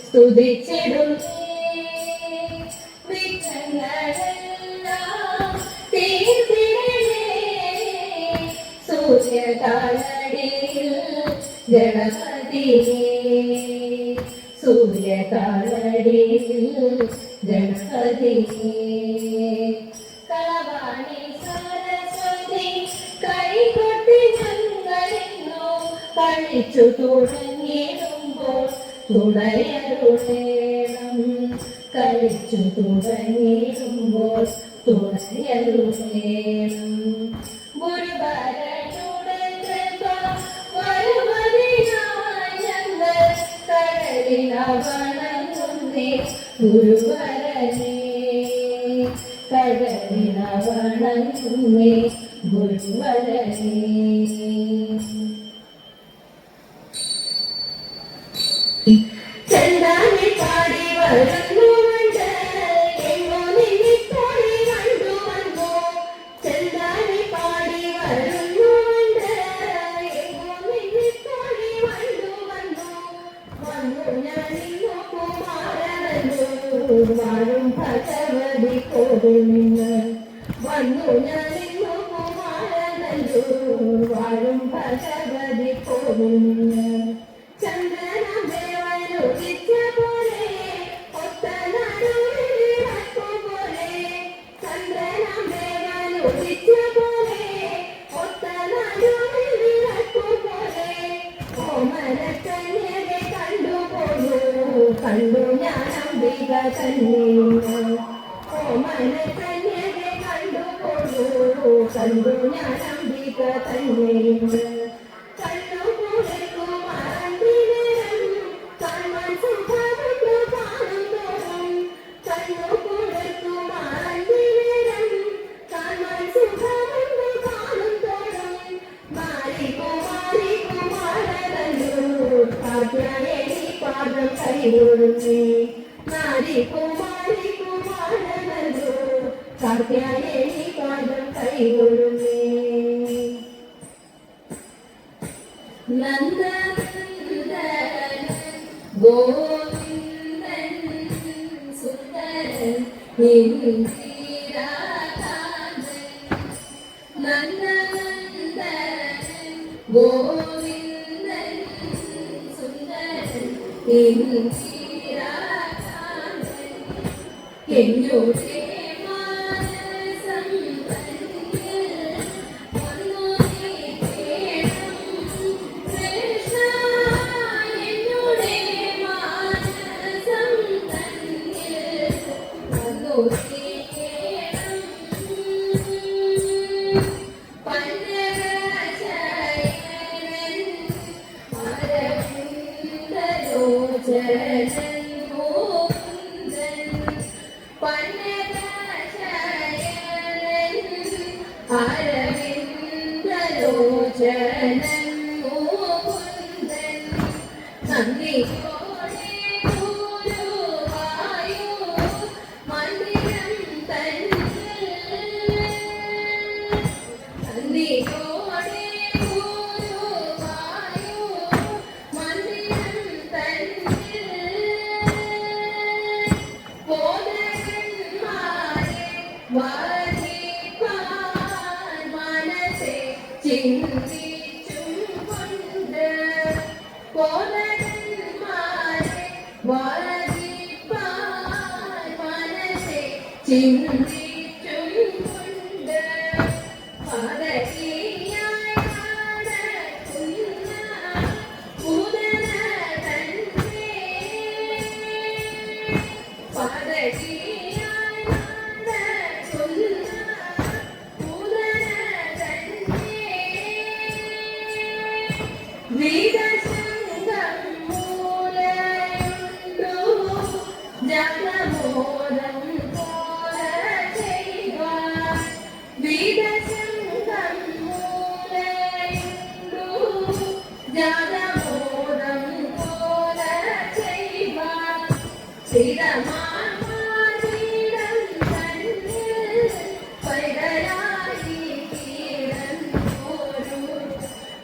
സ്തുതിച്ചിടും സൂര്യകാലടിയിൽ ഗണപതിയേ സൂര്യകാലടിയിൽ ഗണപതിയേ കളവാണി സരസ്വതി കൈകൊട്ടി ഞങ്ങളിന്നു കളിച്ചു തുടങ്ങിയിടുമ്പോൾ തുണയരുളേണം കളിച്ചു തുടങ്ങിയിടുമ്പോൾ തുണയരുളേണം ഗുരുവരനുടെ കൃപ വരുവതിനായി ഞങ്ങൾ കടലിന വണങ്ങുന്നേ ഗുരുവരനെ കടലിന വണങ്ങുന്നേ ഗുരുവരനെ ചെന്താമി പാടി വരുന്നുണ്ട് എങ്ങോ നിന്നിപ്പോഴി കണ്ടു വന്നു ചെന്താമി പാടി വരുന്നുണ്ട് എങ്ങോ നിന്നിപ്പോഴി കണ്ടു വന്നു വന്നു ഞാനിന്നു കുമാരനു വാഴും ഭഗവതി കോവിലിന് വന്നു ഞാനിന്നു കുമാരനു വാഴും ഭഗവതി കോവിലിന് കണ്ടു ഞാൻ അംബിക തന്നെയുണ്ട് ഓമനക്കന്യകെ കണ്ടുകൊള്ളൂ കണ്ടു ഞാൻ അംബിക തന്നെയുണ്ട് കണ്ണു കുളിർക്കുമാരണ്ടിനേരം കാണാൻ സുഖമുണ്ടു കാണുമ്പോഴും കണ്ണു കുളിർക്കുമാരണ്ടിനേരം കാണാൻ സുഖമുണ്ടു കാണുമ്പോഴും മാറി കുമാരി കുമാരനു കാർത്തിയായനി പാദം കൈകൊടുത്തേ നാരി കുമാരി കുമാരനു കാർത്തിയായനി പാദം കൈകൊടുത്തേ നന്ദനന്ദൻ ഗോവിന്ദൻ സുന്ദരൻ ഇന്ദിരാകാന്തൻ നന്ദനന്ദൻ ഗോവിന്ദൻ സുന്ദരൻ ഇന്ദിരാകാന്തൻ എന്നോട്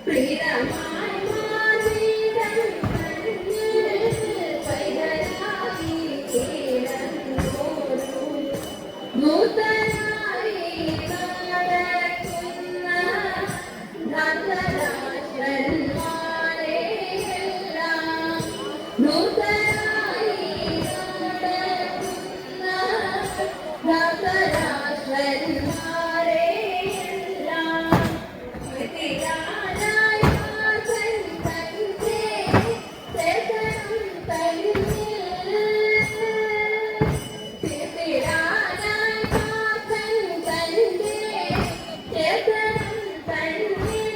പ്രീതമായി മാറിടം കണ്ണിൽ പൈതലായി കിടന്നോരു നൂതനായി നടക്കുന്ന ധർമ്മരാഷ്ട്രന്മാരെയെല്ലാം നൂതനായി നടക്കുന്ന ധർമ്മരാഷ്ട്രന്മാരെയെല്ലാം എതിരാനായി മാർഗൻ തന്റെ ചേതനം തന്നിൽ എതിരാനായി മാർഗൻ തന്റെ ചേതനം തന്നിൽ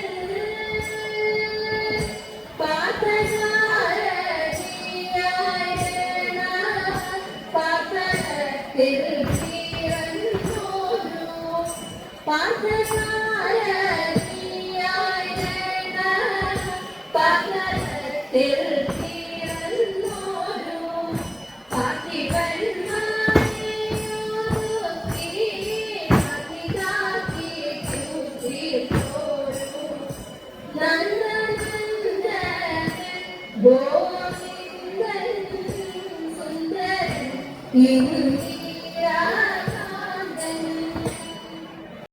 പാതകാരണിയായണ പാതകത്തിൽ തീർന്നോരു പാതകാരണിയായണ പാതകത്തിൽ തീർന്നോരു പാതിവന്മാരെയൊരുക്കി അതികാക്കി ചൂട്ടിപ്പോരു നന്ദനന്ദനൻ ഗോവിന്ദൻ സുന്ദരൻ